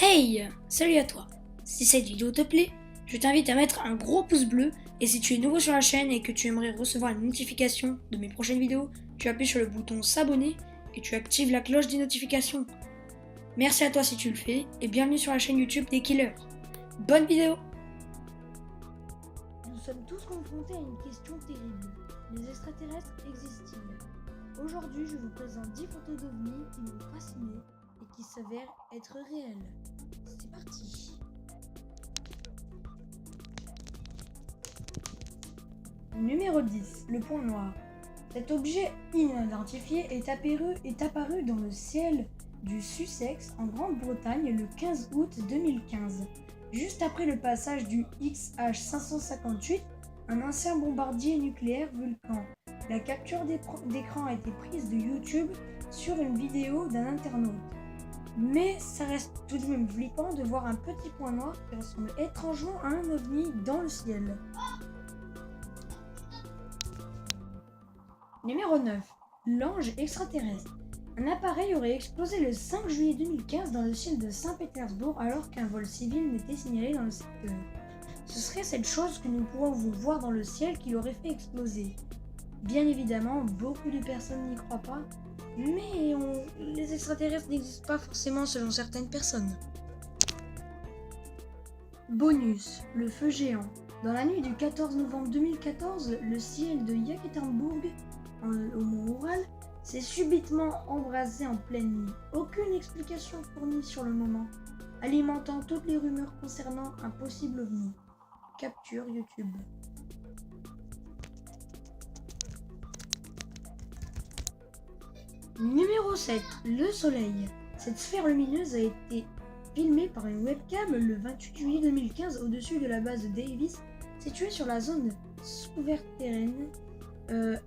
Hey! Salut à toi! Si cette vidéo te plaît, je t'invite à mettre un gros pouce bleu et si tu es nouveau sur la chaîne et que tu aimerais recevoir une notification de mes prochaines vidéos, tu appuies sur le bouton s'abonner et tu actives la cloche des notifications. Merci à toi si tu le fais et bienvenue sur la chaîne YouTube des Killers. Bonne vidéo! Nous sommes tous confrontés à une question terrible. Les extraterrestres existent-ils? Aujourd'hui, je vous présente 10 photos d'ovnis qui m'ont fasciné et qui s'avèrent être réelles. C'est parti! Numéro 10. Le point noir. Cet objet inidentifié est apparu dans le ciel du Sussex en Grande-Bretagne le 15 août 2015, juste après le passage du XH558, un ancien bombardier nucléaire Vulcan. La capture d'écran a été prise de YouTube sur une vidéo d'un internaute. Mais ça reste tout de même flippant de voir un petit point noir qui ressemble étrangement à un ovni dans le ciel. Numéro 9. L'ange extraterrestre. Un appareil aurait explosé le 5 juillet 2015 dans le ciel de Saint-Pétersbourg alors qu'un vol civil n'était signalé dans le secteur. Ce serait cette chose que nous pourrons voir dans le ciel qui l'aurait fait exploser. Bien évidemment, beaucoup de personnes n'y croient pas, mais les extraterrestres n'existent pas forcément selon certaines personnes. Bonus, le feu géant. Dans la nuit du 14 novembre 2014, le ciel de Yekaterinbourg, au Mont-Oural, s'est subitement embrasé en pleine nuit. Aucune explication fournie sur le moment, alimentant toutes les rumeurs concernant un possible ovni. Capture YouTube. Numéro 7. Le soleil. Cette sphère lumineuse a été filmée par une webcam le 28 juillet 2015 au-dessus de la base de Davis, située sur la zone souterraine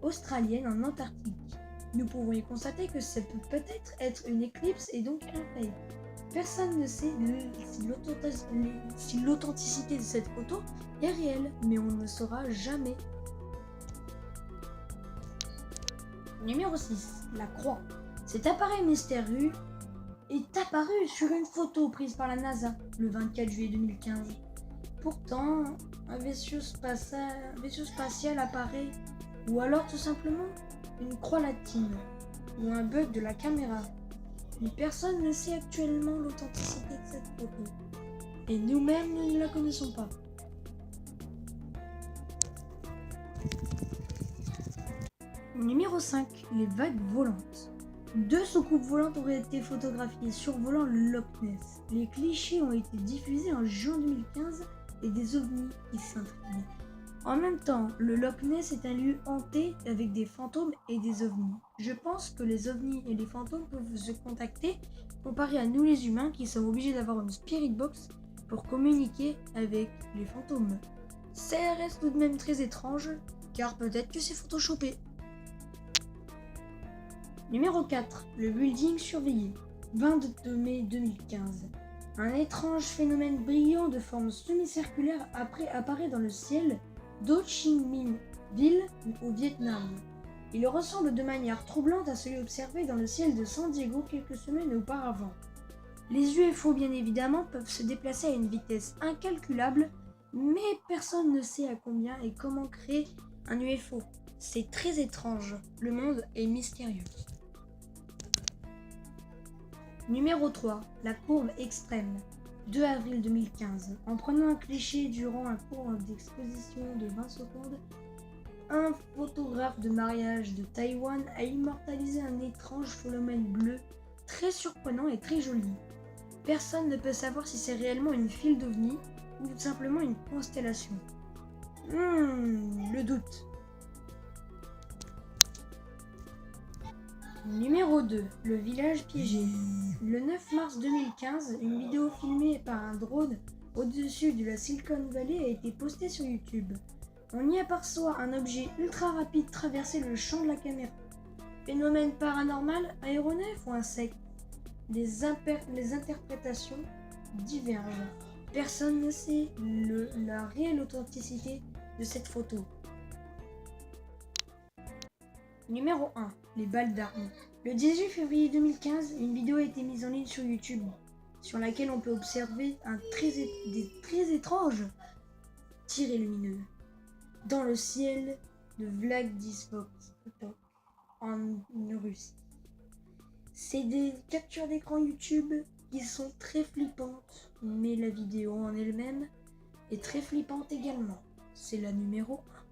australienne en Antarctique. Nous pouvons y constater que ça peut peut-être être une éclipse et donc un fake. Personne ne sait si l'authenticité de cette photo est réelle, mais on ne saura jamais. Numéro 6. La croix. Cet appareil mystérieux est apparu sur une photo prise par la NASA le 24 juillet 2015. Pourtant, un vaisseau spatial apparaît, ou alors tout simplement une croix latine, ou un bug de la caméra. Mais personne ne sait actuellement l'authenticité de cette photo. Et nous-mêmes, nous ne la connaissons pas. Numéro 5. Les vagues volantes. 2 soucoupes volantes auraient été photographiées survolant le Loch Ness. Les clichés ont été diffusés en juin 2015 et des ovnis qui s'intriguent. En même temps, le Loch Ness est un lieu hanté avec des fantômes et des ovnis. Je pense que les ovnis et les fantômes peuvent se contacter comparé à nous les humains qui sommes obligés d'avoir une spirit box pour communiquer avec les fantômes. Ça reste tout de même très étrange, car peut-être que c'est photoshopé. Numéro 4. Le building surveillé. 22 mai 2015. Un étrange phénomène brillant de forme semi-circulaire apparaît dans le ciel d'Ho Chi Minh Ville au Vietnam. Il ressemble de manière troublante à celui observé dans le ciel de San Diego quelques semaines auparavant. Les UFO bien évidemment peuvent se déplacer à une vitesse incalculable, mais personne ne sait à combien et comment créer un UFO. C'est très étrange, le monde est mystérieux. Numéro 3. La courbe extrême. 2 avril 2015. En prenant un cliché durant un cours d'exposition de 20 secondes, un photographe de mariage de Taïwan a immortalisé un étrange phénomène bleu très surprenant et très joli. Personne ne peut savoir si c'est réellement une file d'ovnis ou tout simplement une constellation. Le doute. Numéro 2. Le village piégé. Le 9 mars 2015, une vidéo filmée par un drone au-dessus de la Silicon Valley a été postée sur YouTube. On y aperçoit un objet ultra rapide traverser le champ de la caméra. Phénomène paranormal, aéronef ou insecte? Les interprétations divergent. Personne ne sait la réelle authenticité de cette photo. Numéro 1. Les balles d'armes. Le 18 février 2015, une vidéo a été mise en ligne sur YouTube. sur laquelle on peut observer des très étranges tirés lumineux dans le ciel de Vladivostok en Russie. C'est des captures d'écran YouTube qui sont très flippantes, mais la vidéo en elle-même est très flippante également. C'est la numéro 1.